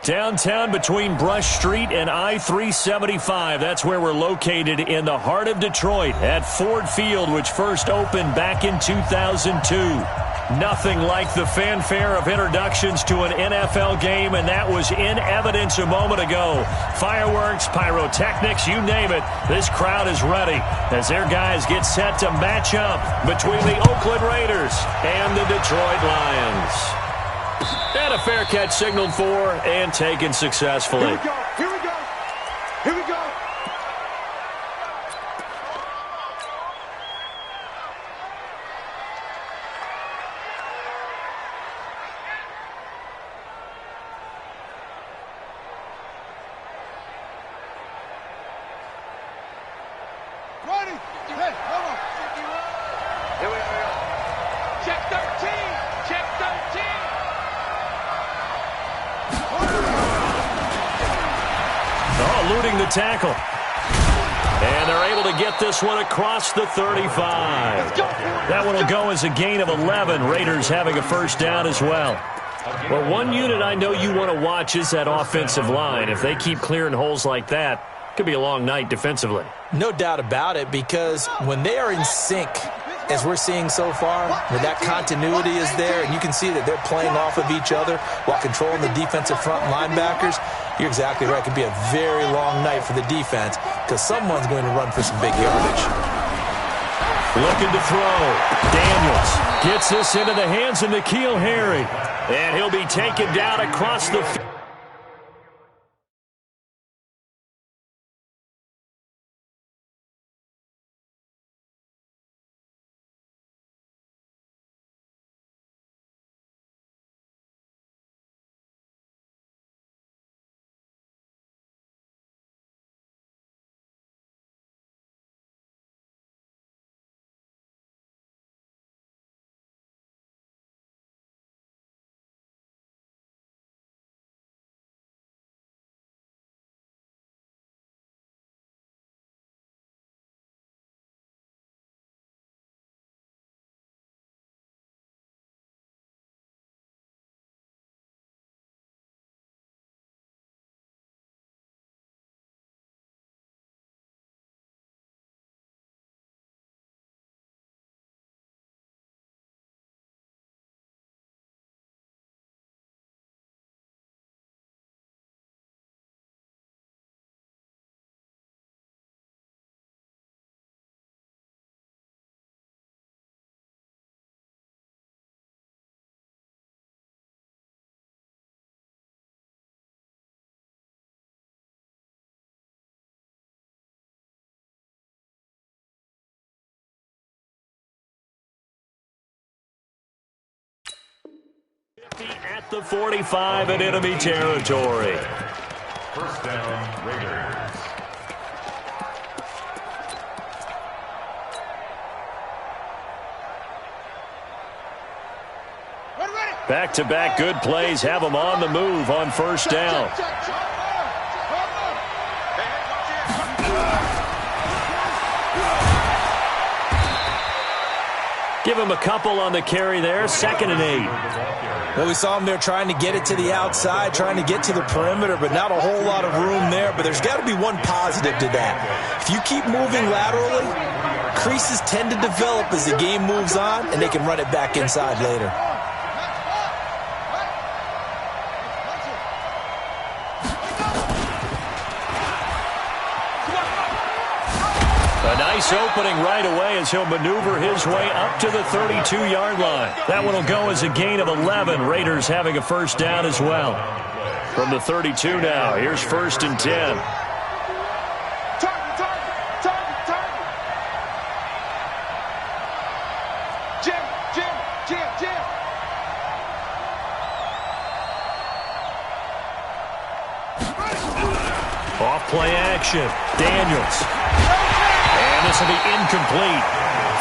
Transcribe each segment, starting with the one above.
Downtown between Brush Street and I-375. That's where we're located in the heart of Detroit at Ford Field, which first opened back in 2002. Nothing like the fanfare of introductions to an NFL game, and that was in evidence a moment ago. Fireworks, pyrotechnics, you name it. This crowd is ready as their guys get set to match up between the Oakland Raiders and the Detroit Lions. And a fair catch signaled for and taken successfully. Here we go. Here we go. Here we go. Ready? Hey, hold on. Here we go. Check 13. Check 13. Eluding the tackle. And they're able to get this one across the 35. That one will go as a gain of 11. Raiders having a first down as well. Well, one unit I know you want to watch is that offensive line. If they keep clearing holes like that, it could be a long night defensively. No doubt about it, because when they are in sync, as we're seeing so far, when that continuity is there and you can see that they're playing off of each other while controlling the defensive front linebackers, you're exactly right. It could be a very long night for the defense because someone's going to run for some big yardage. Looking to throw. Daniels gets this into the hands of N'Keal Harry. And he'll be taken down across the field. At the 45 in enemy territory. First down, Raiders. Back-to-back good plays have them on the move on first down. Give him a couple on the carry there, 2nd and 8. Well, we saw him there trying to get it to the outside, trying to get to the perimeter, but not a whole lot of room there. But there's got to be one positive to that. If you keep moving laterally, creases tend to develop as the game moves on, and they can run it back inside later. A nice opening right away as he'll maneuver his way up to the 32-yard line. That one will go as a gain of 11. Raiders having a first down as well. From the 32 now, here's 1st and 10. Off play action. Daniels. And this will be incomplete.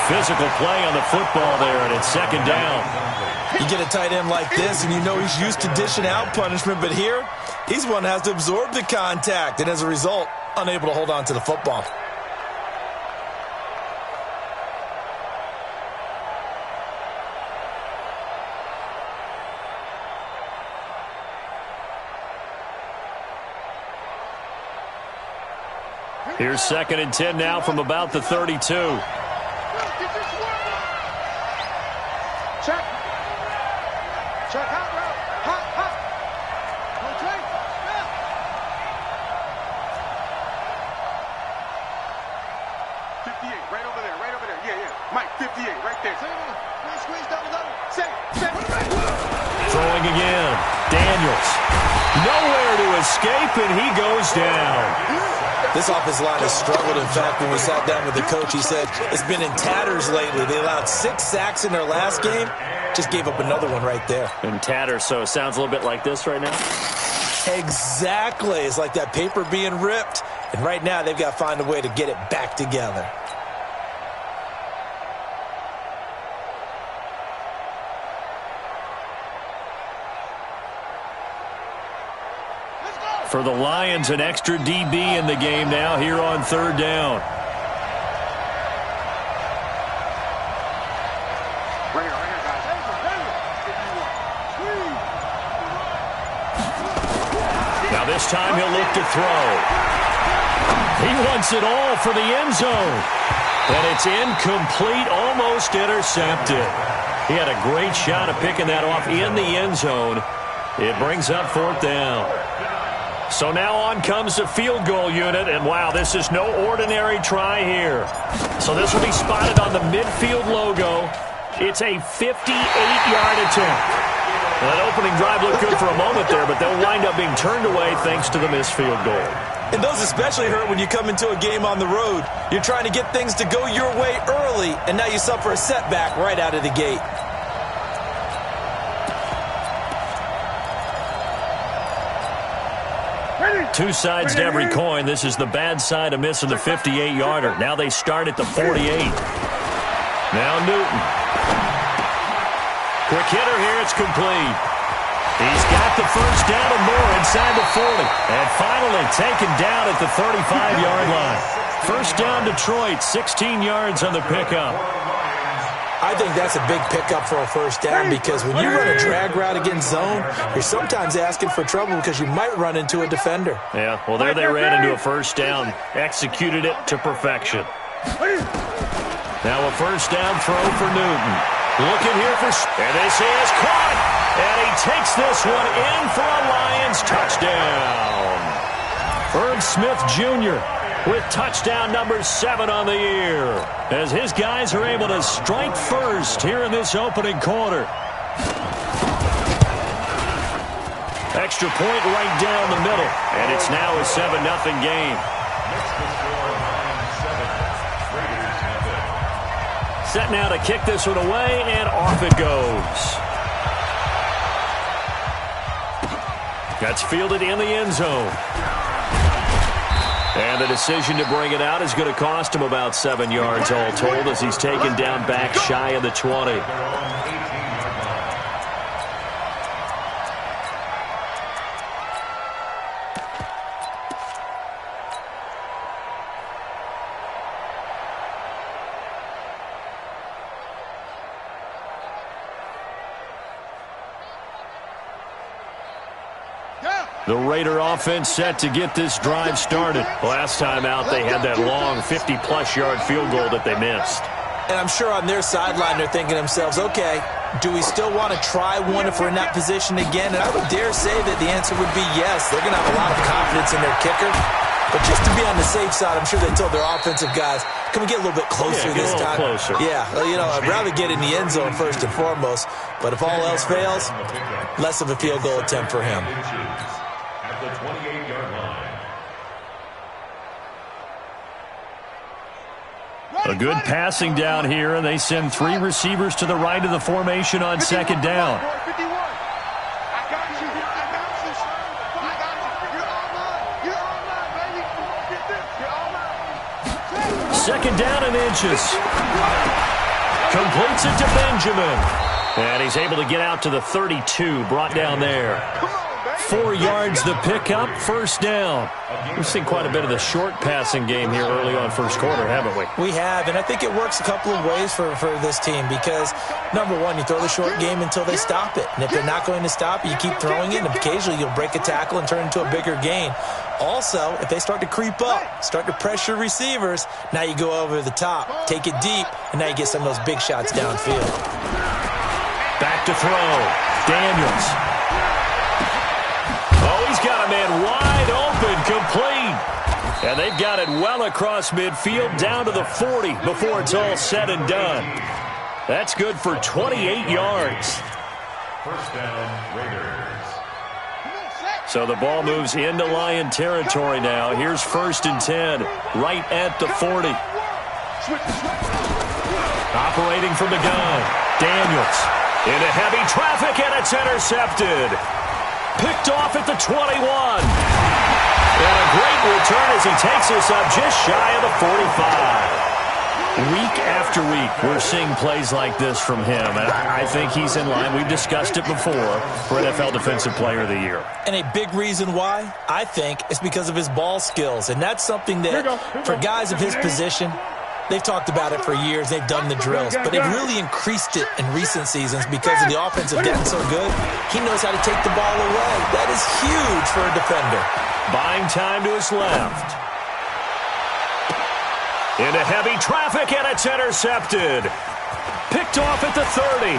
Physical play on the football there, and it's 2nd down. You get a tight end like this, and you know he's used to dishing out punishment, but here, he's one that has to absorb the contact, and as a result, unable to hold on to the football. Here's 2nd and 10 now from about the 32. Check. Check hot route. Hot. Rotate. Yeah. 58, right over there. Yeah. Mike, 58, right there. Squeeze down the level. Say. Throwing again. Daniels. Nowhere to escape, and he goes down. This offensive line has struggled. In fact, when we sat down with the coach, he said it's been in tatters lately. They allowed 6 sacks in their last game. Just gave up another one right there. In tatters, so it sounds a little bit like this right now? Exactly. It's like that paper being ripped. And right now, they've got to find a way to get it back together. For the Lions, an extra DB in the game now here on 3rd down. Right here, guys. Now this time he'll look to throw. He wants it all for the end zone. And it's incomplete, almost intercepted. He had a great shot at picking that off in the end zone. It brings up 4th down. So now on comes the field goal unit, and wow, this is no ordinary try here. So this will be spotted on the midfield logo. It's a 58-yard attempt. Well, that opening drive looked good for a moment there, but they'll wind up being turned away thanks to the missed field goal. And those especially hurt when you come into a game on the road. You're trying to get things to go your way early, and now you suffer a setback right out of the gate. Two sides to every coin. This is the bad side of missing the 58-yarder. Now they start at the 48. Now Newton. Quick hitter here. It's complete. He's got the first down and more inside the 40. And finally taken down at the 35-yard line. First down Detroit, 16 yards on the pickup. I think that's a big pickup for a first down because when you run a drag route against zone, you're sometimes asking for trouble because you might run into a defender. Yeah, well, there they ran into a first down, executed it to perfection. Now a first down throw for Newton. Looking here for, and this is caught, and he takes this one in for a Lions touchdown. Herb Smith Jr. with touchdown number 7 on the year, as his guys are able to strike first here in this opening quarter. Extra point right down the middle, and it's now a 7-0 game. Set now to kick this one away, and off it goes. That's fielded in the end zone. And the decision to bring it out is going to cost him about 7 yards all told, as he's taken down back shy of the 20. The Raider offense set to get this drive started. Last time out, they had that long 50-plus yard field goal that they missed. And I'm sure on their sideline they're thinking to themselves, okay, do we still want to try one if we're in that position again? And I would dare say that the answer would be yes. They're going to have a lot of confidence in their kicker. But just to be on the safe side, I'm sure they told their offensive guys, can we get a little bit closer this time? Closer. Yeah, well, you know, I'd rather get in the end zone first and foremost. But if all else fails, less of a field goal attempt for him. The 28-yard line. A good passing down here, and they send 3 receivers to the right of the formation on second down. Second down and inches. Completes it to Benjamin. And he's able to get out to the 32, brought down there. 4 yards the pickup, first down. We've seen quite a bit of the short passing game here early on first quarter, haven't we? We have, and I think it works a couple of ways for this team because, number one, you throw the short game until they stop it. And if they're not going to stop it, you keep throwing it, and occasionally you'll break a tackle and turn it into a bigger gain. Also, if they start to creep up, start to pressure receivers, now you go over the top, take it deep, and now you get some of those big shots downfield. Back to throw. Daniels. Oh, he's got a man wide open, complete. And they've got it well across midfield down to the 40 before it's all said and done. That's good for 28 yards. First down, Raiders. So the ball moves into Lion territory now. Here's 1st and 10, right at the 40. Operating from the gun, Daniels. Into heavy traffic, and it's intercepted. Picked off at the 21. And a great return as he takes us up just shy of the 45. Week after week, we're seeing plays like this from him, and I think he's in line. We've discussed it before for NFL Defensive Player of the Year. And a big reason why, I think, is because of his ball skills. And that's something that, for guys of his position, they've talked about it for years. They've done the drills. But they've really increased it in recent seasons because of the offensive getting so good. He knows how to take the ball away. That is huge for a defender. Buying time to his left. Into heavy traffic, and it's intercepted. Picked off at the 30.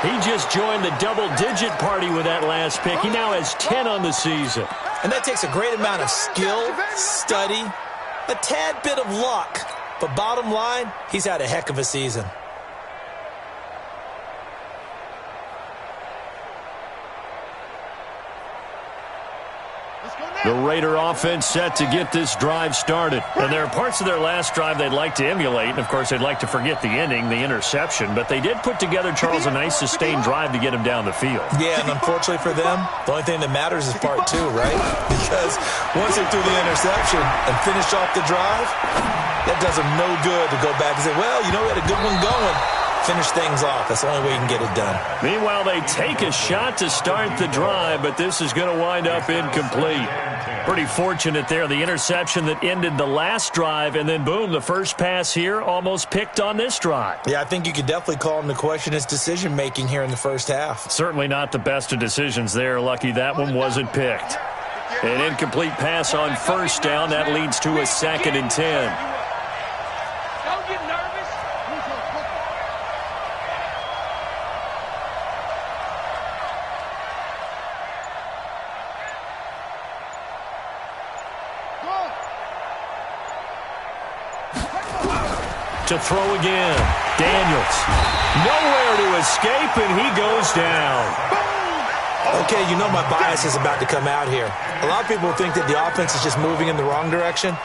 He just joined the double-digit party with that last pick. He now has 10 on the season. And that takes a great amount of skill, study, a tad bit of luck. But bottom line, he's had a heck of a season. The Raider offense set to get this drive started. And there are parts of their last drive they'd like to emulate. And, of course, they'd like to forget the ending, the interception. But they did put together, Charles, a nice sustained drive to get him down the field. Yeah, and unfortunately for them, the only thing that matters is part 2, right? Because once they threw the interception and finished off the drive, that does them no good to go back and say, well, you know, we had a good one going. Finish things off. That's the only way you can get it done. Meanwhile, they take a shot to start the drive, but this is going to wind up incomplete. Pretty fortunate there. The interception that ended the last drive, and then, boom, the first pass here almost picked on this drive. Yeah, I think you could definitely call him to question his decision-making here in the first half. Certainly not the best of decisions there. Lucky that one wasn't picked. An incomplete pass on first down. That leads to a 2nd and 10. To throw again. Daniels. Nowhere to escape, and he goes down. Okay, you know my bias is about to come out here. A lot of people think that the offense is just moving in the wrong direction.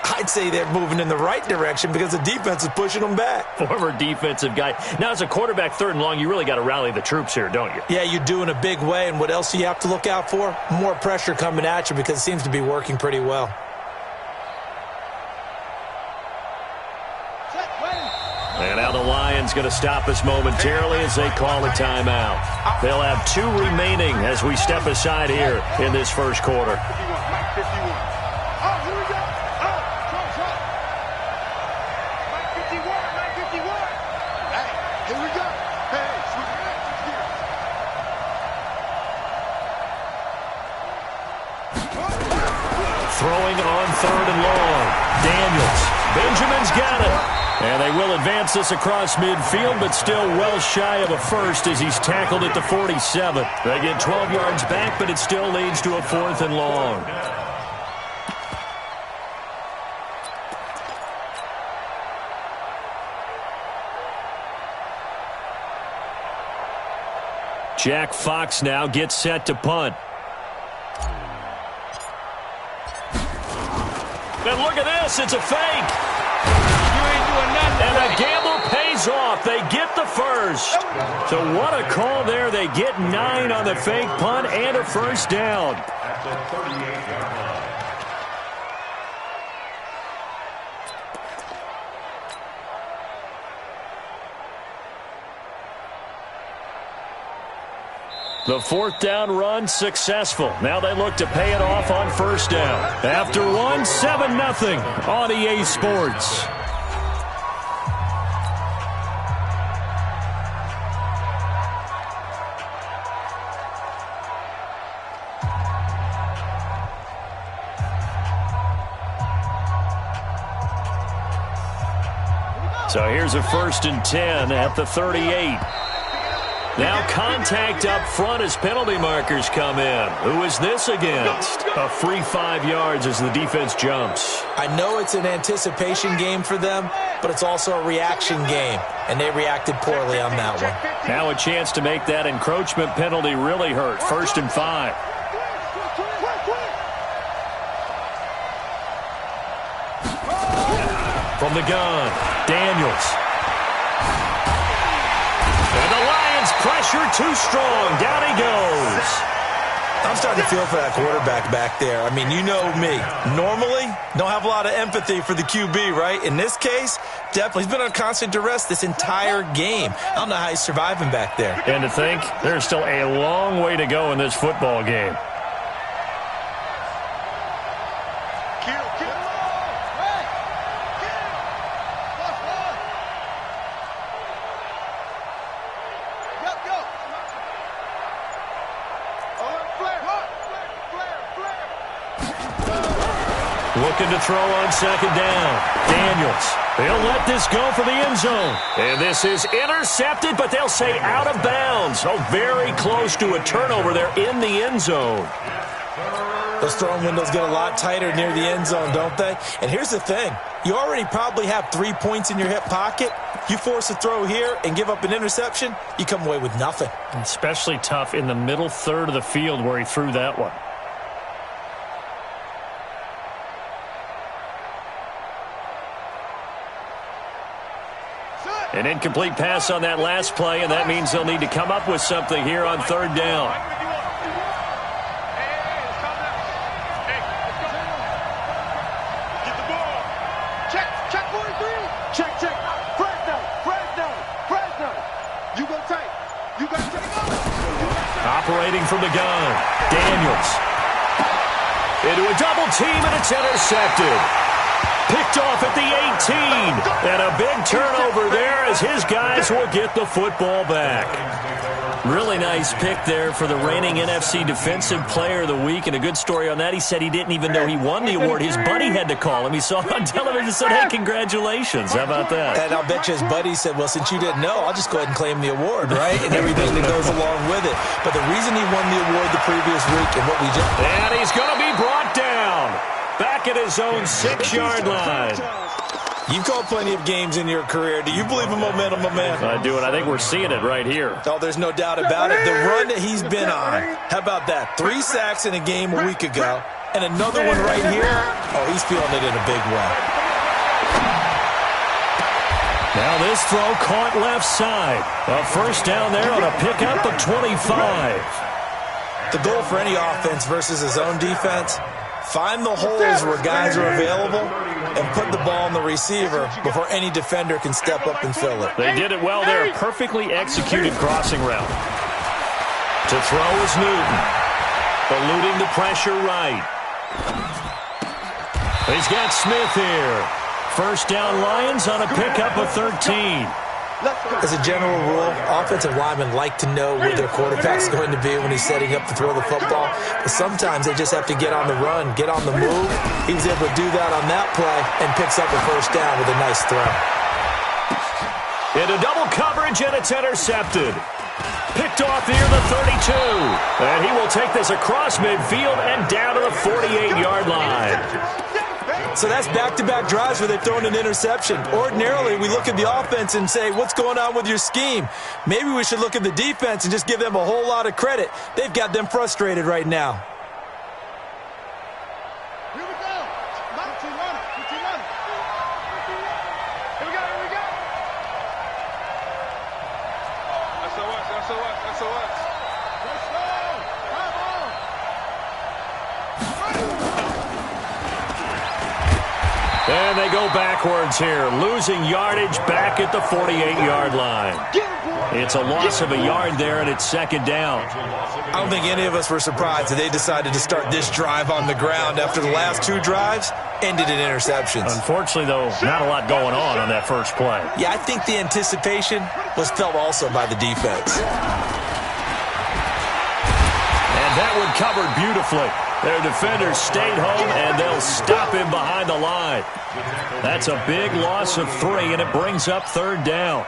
I'd say they're moving in the right direction because the defense is pushing them back. Former defensive guy. Now, as a quarterback, 3rd and long, you really got to rally the troops here, don't you? Yeah, you do in a big way, and what else do you have to look out for? More pressure coming at you because it seems to be working pretty well. And now the Lions going to stop us momentarily as they call a timeout. They'll have 2 remaining as we step aside here in this first quarter. Throwing on 3rd and long. Daniels. Benjamin's got it. And they will advance this across midfield, but still well shy of a first as he's tackled at the 47. They get 12 yards back, but it still leads to a 4th and long. Jack Fox now gets set to punt. And look at this, it's a fake. And the gamble pays off. They get the first. So what a call there. They get 9 on the fake punt and a first down. At the 38-yard line. The fourth down run successful. Now they look to pay it off on first down. After one, 7-0 on EA Sports. So here's a 1st and 10 at the 38. Now contact up front as penalty markers come in. Who is this against? A free 5 yards as the defense jumps. I know it's an anticipation game for them, but it's also a reaction game, and they reacted poorly on that one. Now a chance to make that encroachment penalty really hurt. 1st and 5. From the gun, Daniels. And the Lions pressure too strong. Down he goes. I'm starting to feel for that quarterback back there. I mean, you know me. Normally, don't have a lot of empathy for the QB, right? In this case, definitely. He's been on constant duress this entire game. I don't know how he's surviving back there. And to think, there's still a long way to go in this football game. Looking to throw on 2nd down. Daniels. He'll let this go for the end zone. And this is intercepted, but they'll say out of bounds. Oh, very close to a turnover there in the end zone. Those throwing windows get a lot tighter near the end zone, don't they? And here's the thing. You already probably have 3 points in your hip pocket. You force a throw here and give up an interception, you come away with nothing. Especially tough in the middle third of the field where he threw that one. An incomplete pass on that last play, and that means they'll need to come up with something here on 3rd down. Operating from the gun, Daniels. Into a double team, and it's intercepted. Picked off at the 18. And a big turnover there as his guys will get the football back. Really nice pick there for the reigning NFC Defensive Player of the Week. And a good story on that. He said he didn't even know he won the award. His buddy had to call him. He saw it on television and said, hey, congratulations. How about that? And I'll bet you his buddy said, well, since you didn't know, I'll just go ahead and claim the award, right? And everything that goes along with it. But the reason he won the award the previous week and what we just... And he's going to be brought down. Back at his own 6-yard line. You've called plenty of games in your career. Do you believe in momentum, my man? I do, and I think we're seeing it right here. Oh, there's no doubt about it. The run that he's been on. How about that? 3 sacks in a game a week ago, and another one right here. Oh, he's feeling it in a big way. Now this throw caught left side. A 1st down there on a pickup of 25. The goal for any offense versus his own defense, find the holes where guys are available and put the ball on the receiver before any defender can step up and fill it. They did it well there. Perfectly executed crossing route. To throw is Newton. Eluding the pressure right. He's got Smith here. 1st down Lions on a pickup of 13. As a general rule, offensive linemen like to know where their quarterback's going to be when he's setting up to throw the football. But sometimes they just have to get on the run, get on the move. He was able to do that on that play and picks up a 1st down with a nice throw. Into double coverage, and it's intercepted. Picked off near the 32. And he will take this across midfield and down to the 48-yard line. So that's back-to-back drives where they've thrown an interception. Ordinarily, we look at the offense and say, what's going on with your scheme? Maybe we should look at the defense and just give them a whole lot of credit. They've got them frustrated right now. Here we go. Here we go. SOS. Let's go. Come on. And they go backwards here, losing yardage back at the 48-yard line. It's a loss of a yard there, and it's second down. I don't think any of us were surprised that they decided to start this drive on the ground after the last two drives ended in interceptions. Unfortunately, though, not a lot going on that first play. Yeah, I think the anticipation was felt also by the defense. And that one covered beautifully. Their defenders stayed home, and they'll stop him behind the line. That's a big loss of 3, and it brings up third down.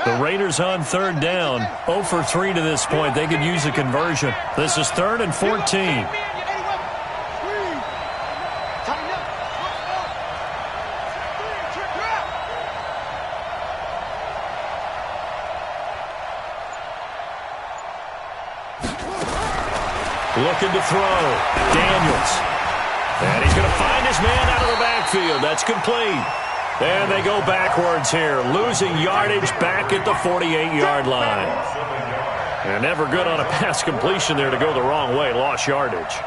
The Raiders on third down, 0 for 3 to this point. They could use a conversion. This is 3rd and 14. Looking to throw. Daniels. And he's going to find his man out of the backfield. That's complete. And they go backwards here, losing yardage back at the 48-yard line. And never good on a pass completion there to go the wrong way. Lost yardage.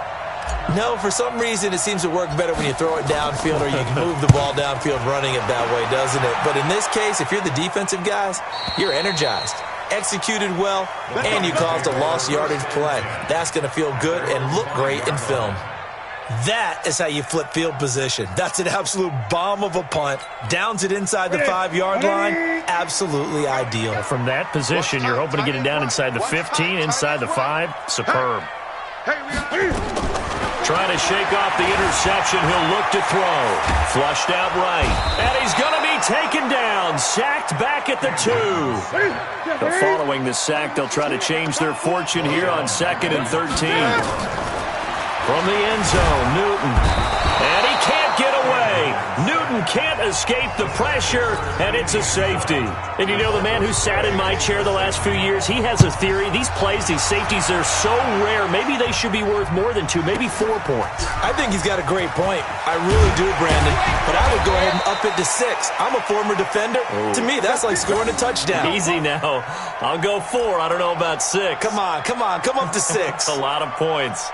No, for some reason it seems to work better when you throw it downfield or you can move the ball downfield running it that way, doesn't it? But in this case, if you're the defensive guys, you're energized, executed well, and you caused a lost yardage play. That's going to feel good and look great in film. That is how you flip field position. That's an absolute bomb of a punt. Downs it inside the 5-yard line. Absolutely ideal. From that position, you're hoping to get it down inside the 15, inside the 5. Superb. Trying to shake off the interception. He'll look to throw. Flushed out right. And he's going to be taken down. Sacked back at the 2. But following the sack, they'll try to change their fortune here on 2nd and 13. From the end zone, Newton. And he can't get away. Newton can't escape the pressure, and it's a safety. And you know, the man who sat in my chair the last few years, he has a theory. These plays, these safeties, they're so rare. Maybe they should be worth more than 2, maybe 4 points. I think he's got a great point. I really do, Brandon. But I would go ahead and up it to 6. I'm a former defender. Ooh. To me, that's like scoring a touchdown. Easy now. I'll go 4. I don't know about 6. Come on. Come up to 6. A lot of points.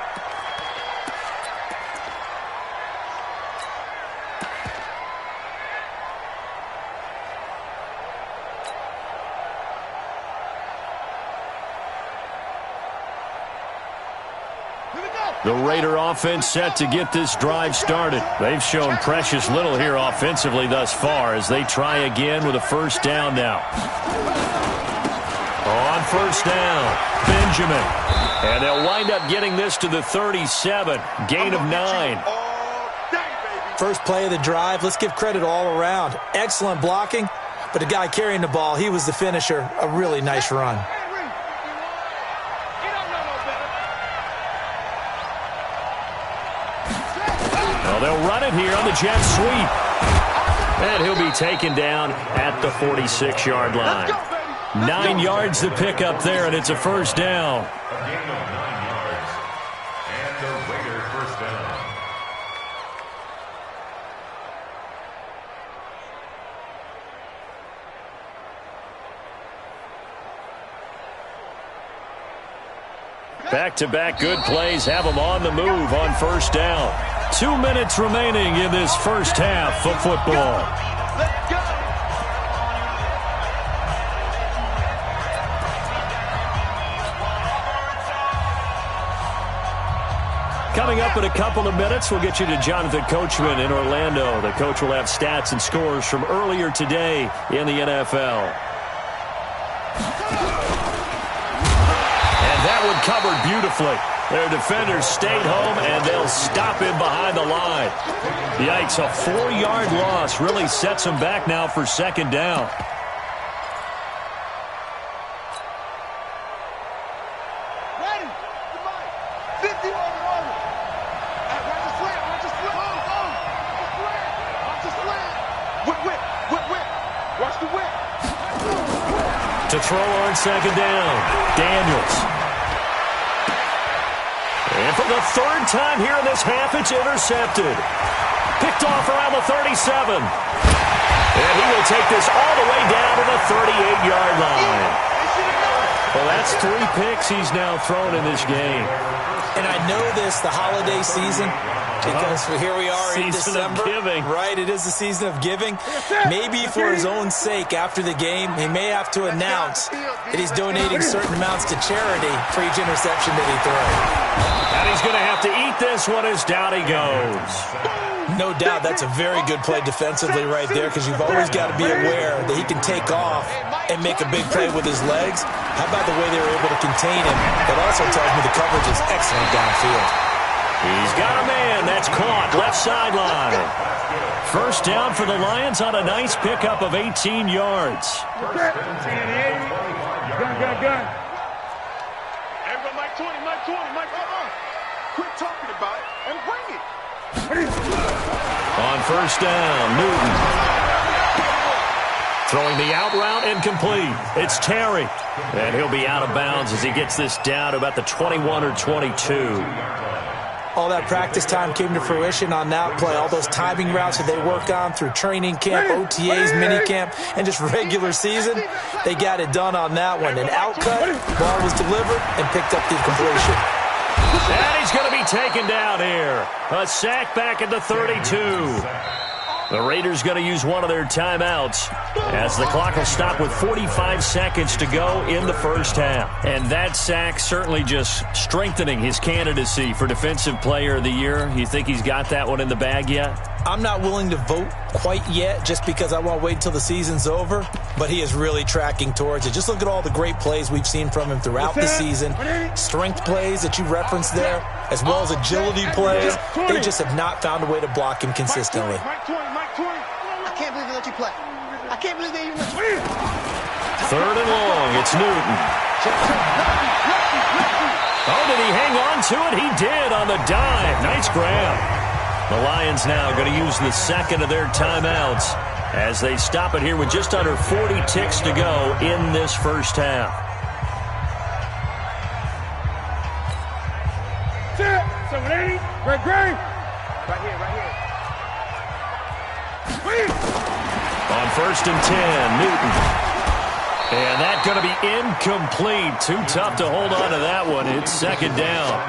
The Raider offense set to get this drive started. They've shown precious little here offensively thus far as they try again with a first down now. On first down, Benjamin. And they'll wind up getting this to the 37. Gain of 9. First play of the drive. Let's give credit all around. Excellent blocking, but the guy carrying the ball, he was the finisher. A really nice run. They'll run it here on the jet sweep. And he'll be taken down at the 46-yard line. 9 yards to pick up there, and it's a first down. A gain of 9 yards. And the Raider first down. Back-to-back good plays have them on the move on first down. 2 minutes remaining in this first half of football. Coming up in a couple of minutes, we'll get you to Jonathan Coachman in Orlando. The coach will have stats and scores from earlier today in the NFL. And that one covered beautifully. Their defenders stayed home, and they'll stop him behind the line. Yikes, a 4-yard loss really sets him back now for second down. Ready? 50 on the order. Watch the slant. Watch the slant. Watch the slant. Whip. Watch the whip. To throw on second down, Daniels. And for the 3rd time here in this half, it's intercepted. Picked off around the 37. And he will take this all the way down to the 38-yard line. Well, that's 3 picks he's now thrown in this game. And I know this, the holiday season, because here we are in December. Season of giving. Right, it is the season of giving. Maybe for his own sake, after the game, he may have to announce that he's donating certain amounts to charity for each interception that he throws. And he's going to have to eat this one as down he goes. No doubt that's a very good play defensively right there, because you've always got to be aware that he can take off and make a big play with his legs. How about the way they were able to contain him? That also tells me the coverage is excellent downfield. He's got a man. That's caught. Left sideline. First down for the Lions on a nice pickup of 18 yards. Gun. Everybody, Mike 20. Quit talking about it and bring it. On first down, Newton. Throwing the out route incomplete. It's Terry. And he'll be out of bounds as he gets this down to about the 21 or 22. All that practice time came to fruition on that play. All those timing routes that they work on through training camp, OTAs, minicamp, and just regular season, they got it done on that one. An outcut, ball was delivered, and picked up the completion. And he's going to be taken down here. A sack back at the 32. The Raiders going to use one of their timeouts as the clock will stop with 45 seconds to go in the first half. And that sack certainly just strengthening his candidacy for Defensive Player of the Year. You think he's got that one in the bag yet? I'm not willing to vote quite yet just because I want to wait until the season's over, but he is really tracking towards it. Just look at all the great plays we've seen from him throughout the season. Strength plays that you referenced there, as well as agility plays. They just have not found a way to block him consistently. Mike 20. I can't believe they let you play. I can't believe they even let you play. Third and long, it's Newton. Oh, did he hang on to it? He did on the dive. Nice grab. The Lions now going to use the second of their timeouts as they stop it here with just under 40 ticks to go in this first half. 780. Great. Right here. On first and 10, Newton. And that's going to be incomplete. Too tough to hold on to that one. It's second down.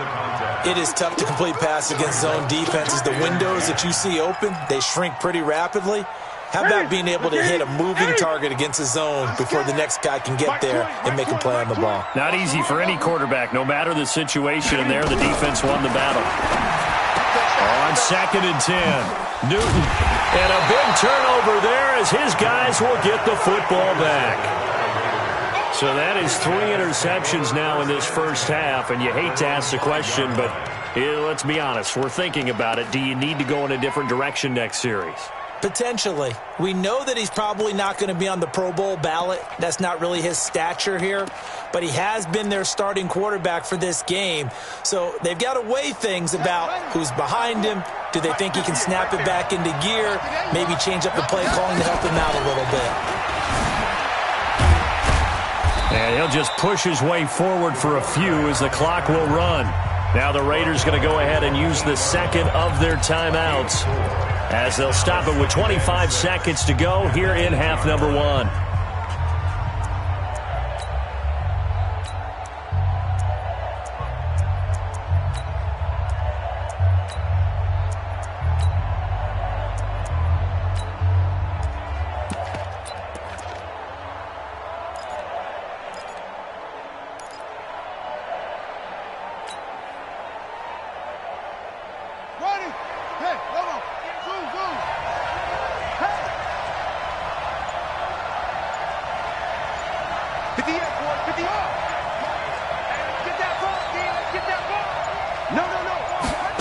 It is tough to complete pass against zone defenses. The windows that you see open, they shrink pretty rapidly. How about being able to hit a moving target against a zone before the next guy can get there and make a play on the ball? Not easy for any quarterback, no matter the situation. And there, the defense won the battle. On second and 10, Newton. And a big turnover there as his guys will get the football back. So that is 3 interceptions now in this first half, and you hate to ask the question, but let's be honest, we're thinking about it. Do you need to go in a different direction next series? Potentially. We know that he's probably not going to be on the Pro Bowl ballot. That's not really his stature here, but he has been their starting quarterback for this game. So they've got to weigh things about who's behind him. Do they think he can snap it back into gear? Maybe change up the play calling to help him out a little bit. And he'll just push his way forward for a few as the clock will run. Now the Raiders going to go ahead and use the second of their timeouts as they'll stop it with 25 seconds to go here in half number 1.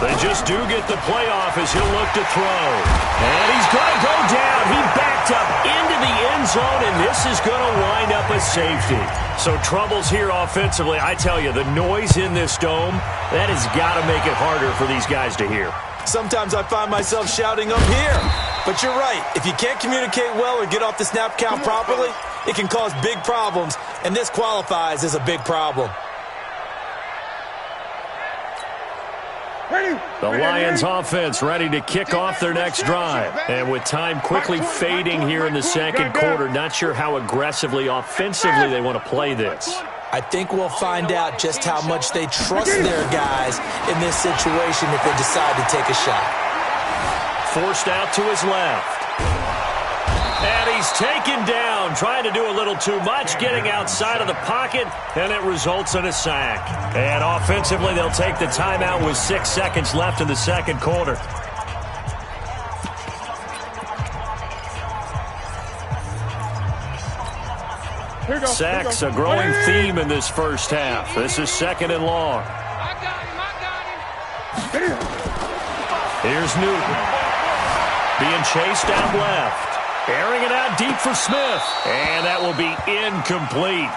They just do get the playoff as he'll look to throw. And he's going to go down. He backed up into the end zone, and this is going to wind up a safety. So troubles here offensively. I tell you, the noise in this dome, that has got to make it harder for these guys to hear. Sometimes I find myself shouting up here. But you're right. If you can't communicate well or get off the snap count properly, it can cause big problems, and this qualifies as a big problem. The Lions offense ready to kick off their next drive. And with time quickly fading here in the second quarter, not sure how aggressively, offensively they want to play this. I think we'll find out just how much they trust their guys in this situation if they decide to take a shot. Forced out to his left. And he's taken down, trying to do a little too much, getting outside of the pocket, and it results in a sack. And offensively, they'll take the timeout with 6 seconds left in the second quarter. Sacks, a growing theme in this first half. This is second and long. I got him. Here's Newton. Being chased out left. Airing it out deep for Smith. And that will be incomplete.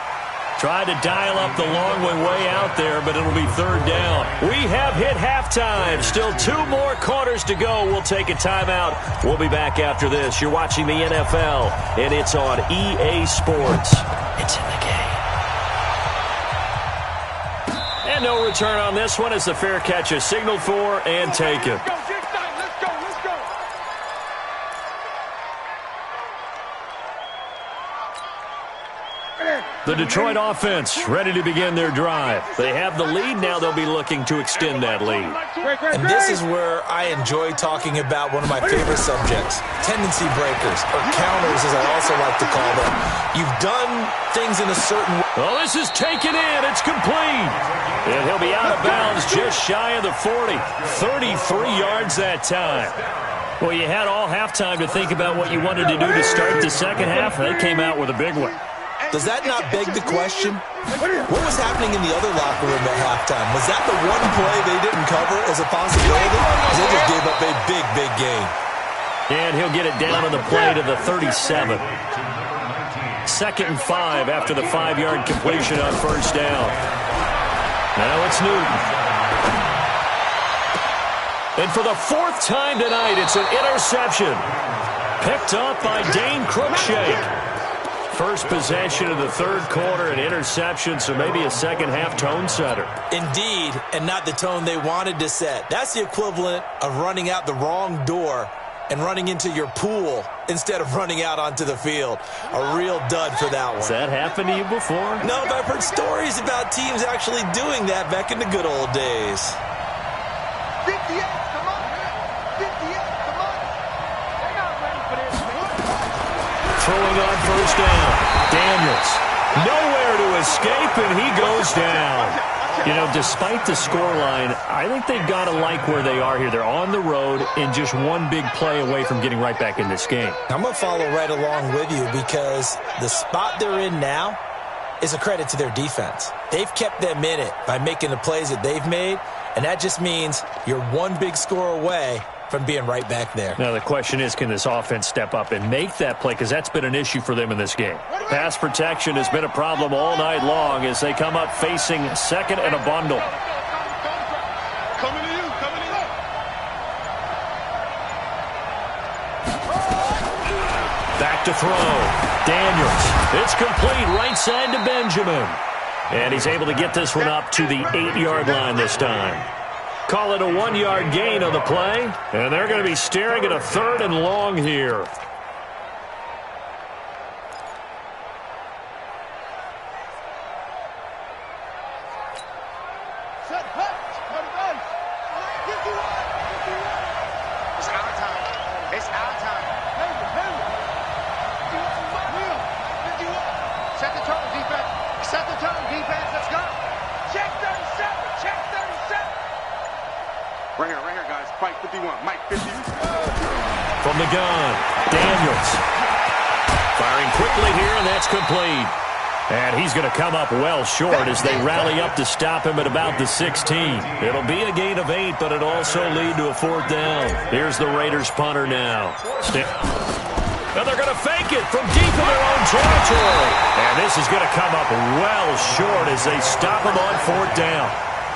Tried to dial up the long way out there, but it'll be third down. We have hit halftime. Still 2 more quarters to go. We'll take a timeout. We'll be back after this. You're watching the NFL, and it's on EA Sports. It's in the game. And no return on this one as the fair catch is signaled for and taken. The Detroit offense ready to begin their drive. They have the lead. Now they'll be looking to extend that lead. And this is where I enjoy talking about one of my favorite subjects, tendency breakers, or counters as I also like to call them. You've done things in a certain way. Oh, this is taken in. It's complete. And he'll be out of bounds just shy of the 40. 33 yards that time. Well, you had all halftime to think about what you wanted to do to start the second half. They came out with a big one. Does that not beg the question? What was happening in the other locker room at halftime? Was that the one play they didn't cover as a possibility? Because they just gave up a big gain. And he'll get it down on the play to the 37. 2nd and 5 after the 5-yard completion on first down. Now it's Newton. And for the 4th time tonight, it's an interception. Picked up by Dane Cruikshank. First possession of the third quarter, an interception, so maybe a second-half tone setter. Indeed, and not the tone they wanted to set. That's the equivalent of running out the wrong door and running into your pool instead of running out onto the field. A real dud for that one. Has that happened to you before? No, but I've heard stories about teams actually doing that back in the good old days. 58, come on. 58, come on. They're not ready for this. Throwing on first down. Daniels. Nowhere to escape, and he goes down. You know, despite the scoreline, I think they've got to like where they are here. They're on the road and just one big play away from getting right back in this game. I'm going to follow right along with you because the spot they're in now is a credit to their defense. They've kept them in it by making the plays that they've made, and that just means you're one big score away from being right back there. Now, the question is, can this offense step up and make that play? Because that's been an issue for them in this game. Pass protection has been a problem all night long as they come up facing second and a bundle. Coming to you, coming to you. Back to throw. Daniels. It's complete right side to Benjamin. And he's able to get this one up to the 8-yard line this time. Call it a 1-yard gain on the play, and they're going to be staring at a 3rd and long here. Set, hut, run, run. 51. It's our time. It's our time. Set the tone, defense. Set the tone, defense. Let's go. Check 37. Check 37. Right here, guys. Fight 51. Mike 50. From the gun, Daniels. Firing quickly here, and that's complete. And he's going to come up well short as they rally up to stop him at about the 16. It'll be a gain of 8, but it'll also lead to a 4th down. Here's the Raiders punter now. And they're going to fake it from deep in their own territory. And this is going to come up well short as they stop him on 4th down.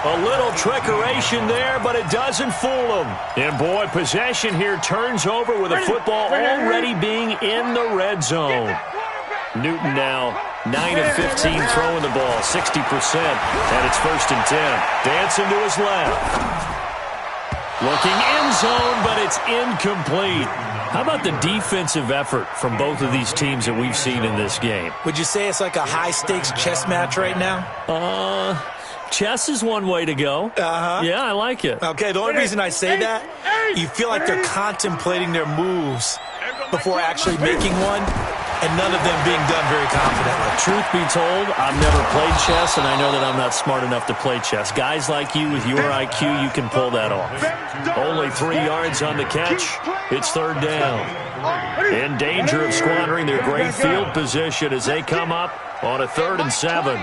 A little trickeration there, but it doesn't fool them. And, boy, possession here turns over with a football already being in the red zone. Newton now 9 of 15 throwing the ball, 60%, and it's 1st and 10. Dancing to his left. Looking end zone, but it's incomplete. How about the defensive effort from both of these teams that we've seen in this game? Would you say it's like a high-stakes chess match right now? Chess is one way to go. Yeah, I like it. Okay, the only reason I say that, you feel like they're contemplating their moves before actually making one, and none of them being done very confidently. Truth be told, I've never played chess, and I know that I'm not smart enough to play chess. Guys like you with your IQ, you can pull that off. Only 3 yards on the catch. It's third down. In danger of squandering their great field position as they come up on a 3rd and 7.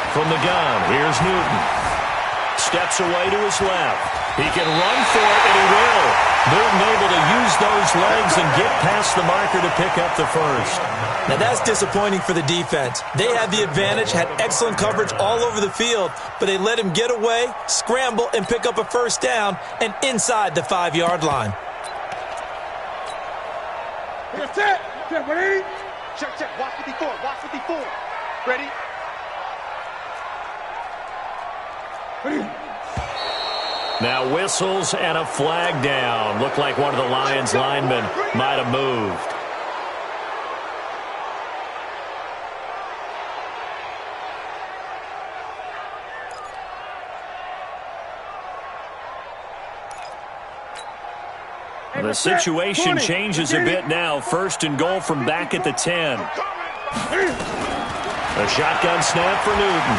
From the gun, here's Newton. Steps away to his left. He can run for it, and he will. Newton able to use those legs and get past the marker to pick up the first. Now that's disappointing for the defense. They had the advantage, had excellent coverage all over the field, but they let him get away, scramble, and pick up a first down, and inside the 5-yard line. Check, ready? Check. Watch 54. Watch 54. Ready? Now whistles and a flag down. Looked like one of the Lions linemen might have moved. The situation changes a bit now. 1st and goal from back at the 10. A shotgun snap for Newton.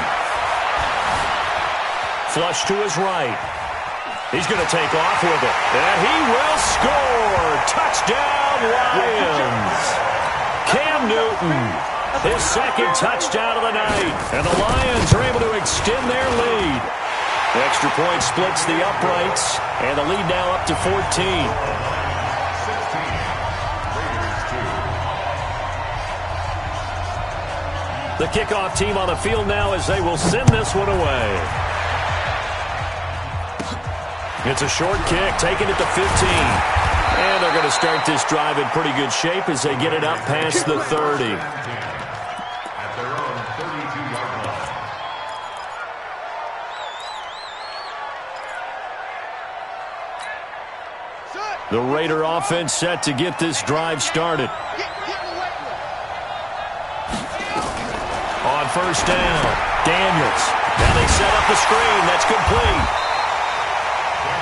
Flush to his right. He's going to take off with it. And he will score. Touchdown, Lions. Cam Newton, his 2nd touchdown of the night. And the Lions are able to extend their lead. The extra point splits the uprights. And the lead now up to 14. The kickoff team on the field now as they will send this one away. It's a short kick, taking it to 15. And they're going to start this drive in pretty good shape as they get it up past the 30. At their own 32-yard line. The Raider offense set to get this drive started. On 1st down, Daniels. Now they set up the screen. That's complete.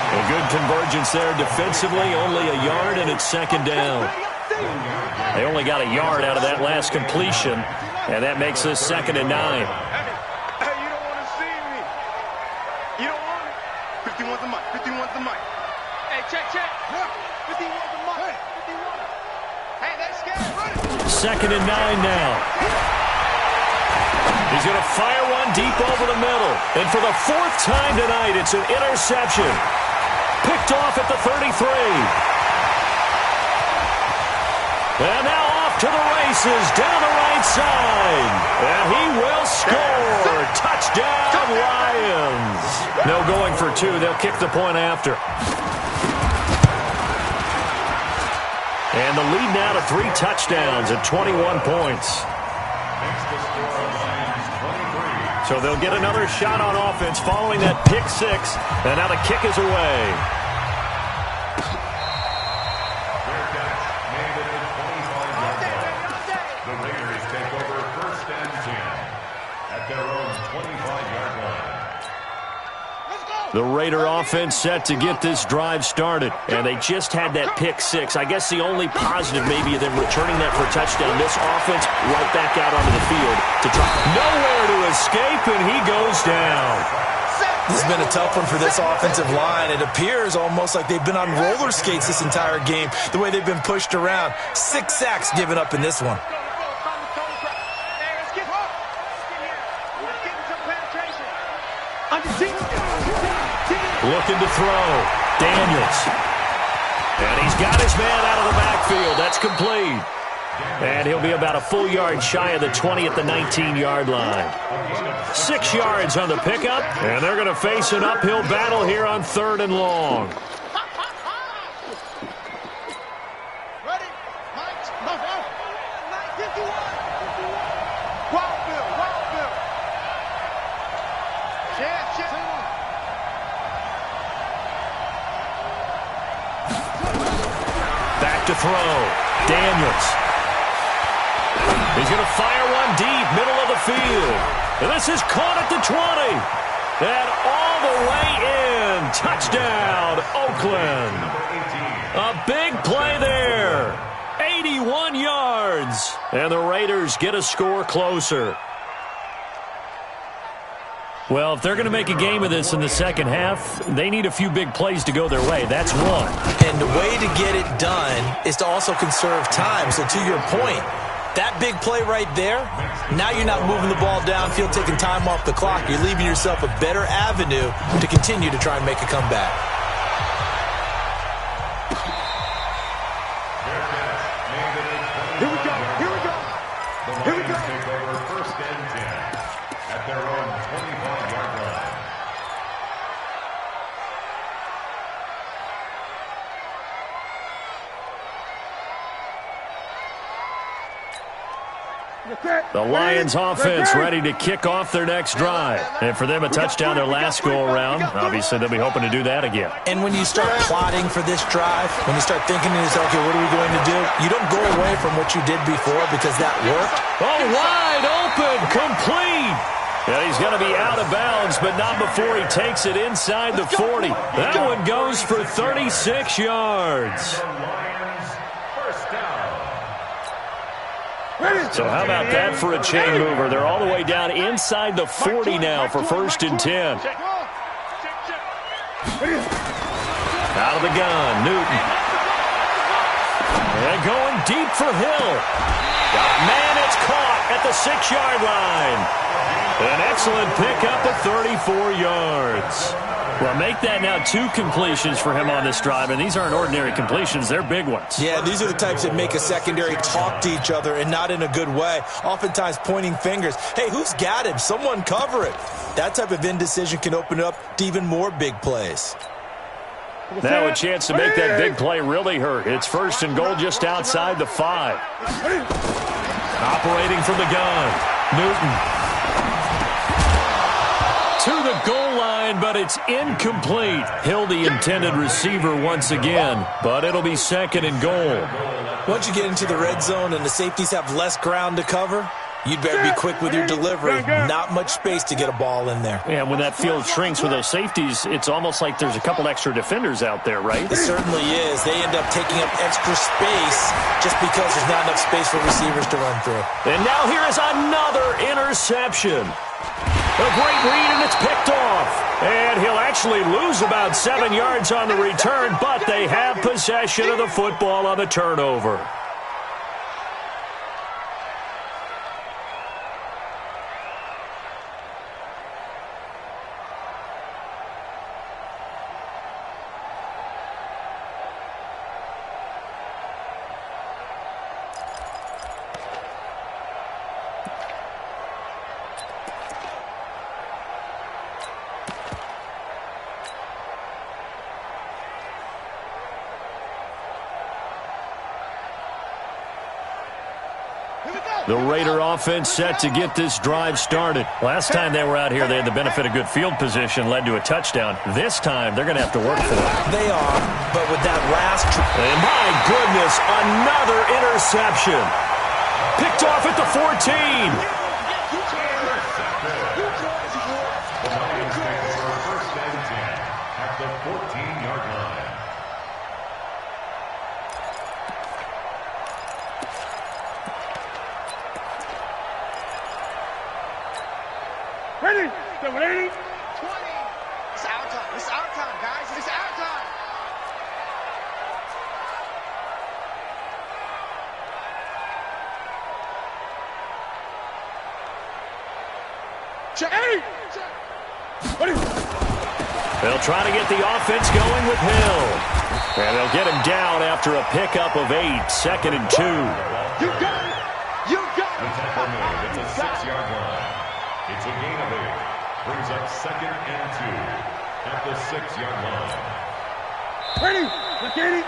A good convergence there defensively, only a yard, and it's 2nd down. They only got a yard out of that last completion, and that makes this 2nd and 9. Hey, you don't want to see me. You don't want it. 51's the mic. 51's the mic. Hey, check. 51's the mic. 51. Hey, that's scared. Run it. 2nd and 9 now. He's going to fire one deep over the middle. And for the 4th time tonight, it's an interception. Picked off at the 33. And now off to the races down the right side. And he will score. Touchdown, Lions. No going for 2. They'll kick the point after. And the lead now to 3 touchdowns at 21 points. So they'll get another shot on offense following that pick 6. And now the kick is away. The Raiders take over 1st and 10 at their own 25-yard line. The Raider offense set to get this drive started. And they just had that pick 6. I guess the only positive maybe of them returning that for a touchdown. This offense right back out onto the field to try. Nowhere to escape, and he goes down. This has been a tough one for this offensive line. It appears almost like they've been on roller skates this entire game, the way they've been pushed around. 6 sacks given up in this one. Looking to throw. Daniels. And he's got his man out of the backfield. That's complete. And he'll be about a full yard shy of the 20 at the 19-yard line. 6 yards on the pickup, and they're going to face an uphill battle here on 3rd and long. Back to throw. Daniels. He's going to fire one deep, middle of the field. And this is caught at the 20. And all the way in. Touchdown, Oakland. A big play there. 81 yards. And the Raiders get a score closer. Well, if they're going to make a game of this in the second half, they need a few big plays to go their way. That's one. And the way to get it done is to also conserve time. So to your point, that big play right there, now you're not moving the ball downfield, taking time off the clock. You're leaving yourself a better avenue to continue to try and make a comeback. Here we go. Here we go. Here we go. Take over first and 10 at their own 25-yard line. The Lions offense ready to kick off their next drive. And for them, a touchdown their last go-around. Obviously, they'll be hoping to do that again. And when you start plotting for this drive, when you start thinking to yourself, okay, what are we going to do? You don't go away from what you did before because that worked. Oh, wide open, complete. Yeah, he's going to be out of bounds, but not before he takes it inside the 40. That one goes for 36 yards. So how about that for a chain mover? They're all the way down inside the 40 now for first and 10. Out of the gun, Newton. And going deep for Hill. Man, it's caught at the 6-yard line. An excellent pickup of 34 yards. Well, make that now 2 completions for him on this drive, and these aren't ordinary completions. They're big ones. Yeah, these are the types that make a secondary talk to each other and not in a good way, oftentimes pointing fingers. Hey, who's got him? Someone cover it. That type of indecision can open up to even more big plays. Now a chance to make that big play really hurt. It's first and goal just outside the 5. Operating from the gun, Newton. To the goal line, but it's incomplete. Hill, the intended receiver once again, but it'll be second and goal. Once you get into the red zone and the safeties have less ground to cover, you'd better be quick with your delivery. Not much space to get a ball in there. And when that field shrinks with those safeties, it's almost like there's a couple extra defenders out there, right? It certainly is. They end up taking up extra space just because there's not enough space for receivers to run through. And now here is another interception. A great read, and it's picked off. And he'll actually lose about 7 yards on the return, but they have possession of the football on the turnover. The Raider offense set to get this drive started. Last time they were out here, they had the benefit of good field position, led to a touchdown. This time, they're going to have to work for it. They are, but with that last... And my goodness, another interception. Picked off at the 14. First and 10 at the 14-yard line. Ready? 20. It's our time. It's our time, guys. It's our time. Check. Ready? Ready? They'll try to get the offense going with Hill. And they'll get him down after a pickup of 8, second and 2. You got it. You got The it. tackle made at the 6-yard line. It's a gain of 8. Brings up second and 2 at the 6-yard line. Ready? Ready?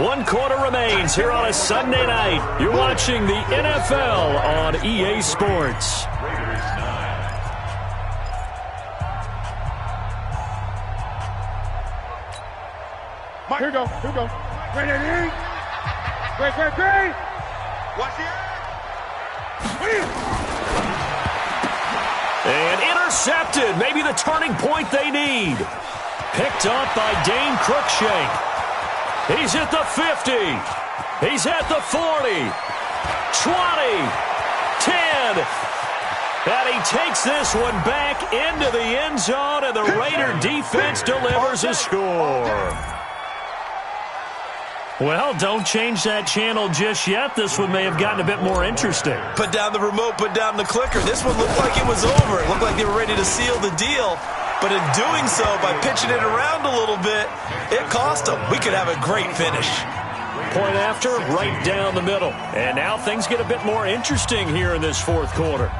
1 quarter remains here on a Sunday night. You're watching the NFL on EA Sports. Raiders 9. Here we go. Here we go. Great, great, great, great. Watch the And intercepted. Maybe the turning point they need. Picked up by Dane Cruikshank. He's at the 50. He's at the 40. 20. 10. And he takes this one back into the end zone, and the Raider defense delivers a score. Well, don't change that channel just yet. This one may have gotten a bit more interesting. Put down the remote, put down the clicker. This one looked like it was over. It looked like they were ready to seal the deal. But in doing so, by pitching it around a little bit, it cost them. We could have a great finish. Point after, right down the middle. And now things get a bit more interesting here in this fourth quarter.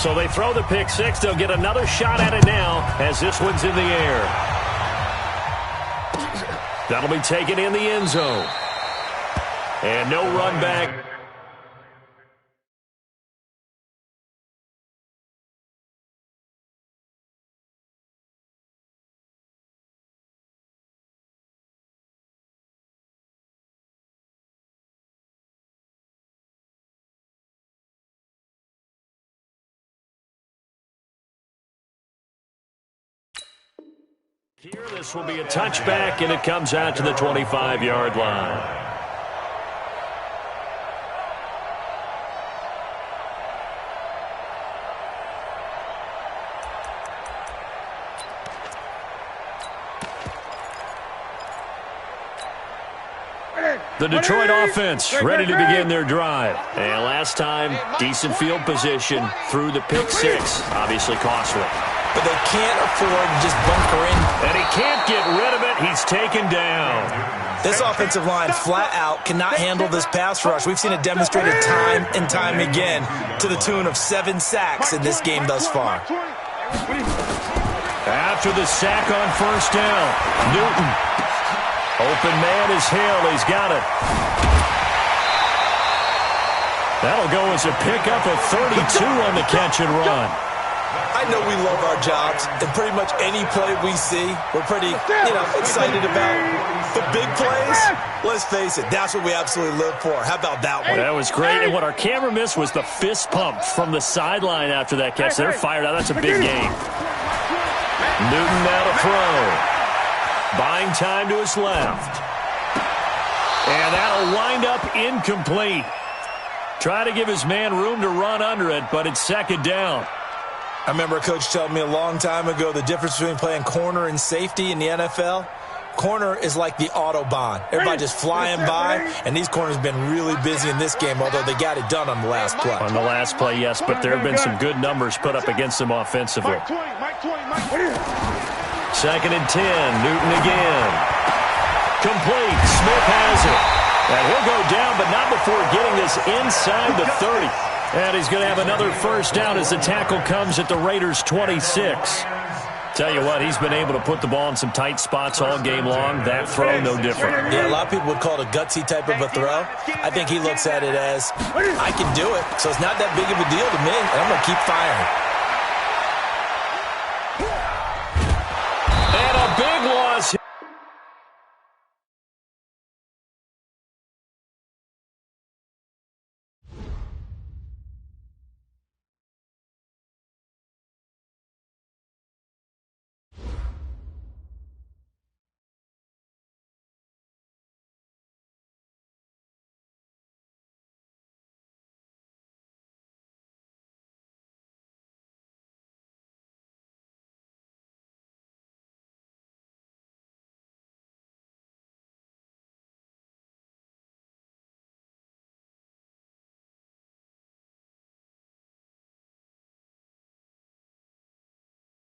So they throw the pick six. They'll get another shot at it now as this one's in the air. That'll be taken in the end zone. And no run back. Here, this will be a touchback, and it comes out to the 25-yard line. The Detroit offense ready to begin their drive. And last time, decent field position through the pick six. Obviously costly. But they can't afford to just bunker in. And he can't get rid of it. He's taken down. This offensive line flat out cannot handle this pass rush. We've seen it demonstrated time and time again to the tune of 7 sacks in this game thus far. After the sack on first down, Newton. Open man is Hill. He's got it. That'll go as a pickup of 32 on the catch and run. I know we love our jobs, and pretty much any play we see, we're pretty, excited about. But big plays, let's face it, that's what we absolutely live for. How about that one? That was great, and what our camera missed was the fist pump from the sideline after that catch. They're fired out. That's a big game. Newton now to throw. Buying time to his left. And that'll wind up incomplete. Try to give his man room to run under it, but it's second down. I remember a coach telling me a long time ago the difference between playing corner and safety in the NFL. Corner is like the Autobahn. Everybody just flying by, and these corners have been really busy in this game, although they got it done on the last play. On the last play, yes, but there have been some good numbers put up against them offensively. Second and 10, Newton again. Complete, Smith has it. And he'll go down, but not before getting this inside the 30. And he's going to have another first down as the tackle comes at the Raiders' 26. Tell you what, he's been able to put the ball in some tight spots all game long. That throw, no different. Yeah, a lot of people would call it a gutsy type of a throw. I think he looks at it as, I can do it, so it's not that big of a deal to me, and I'm going to keep firing.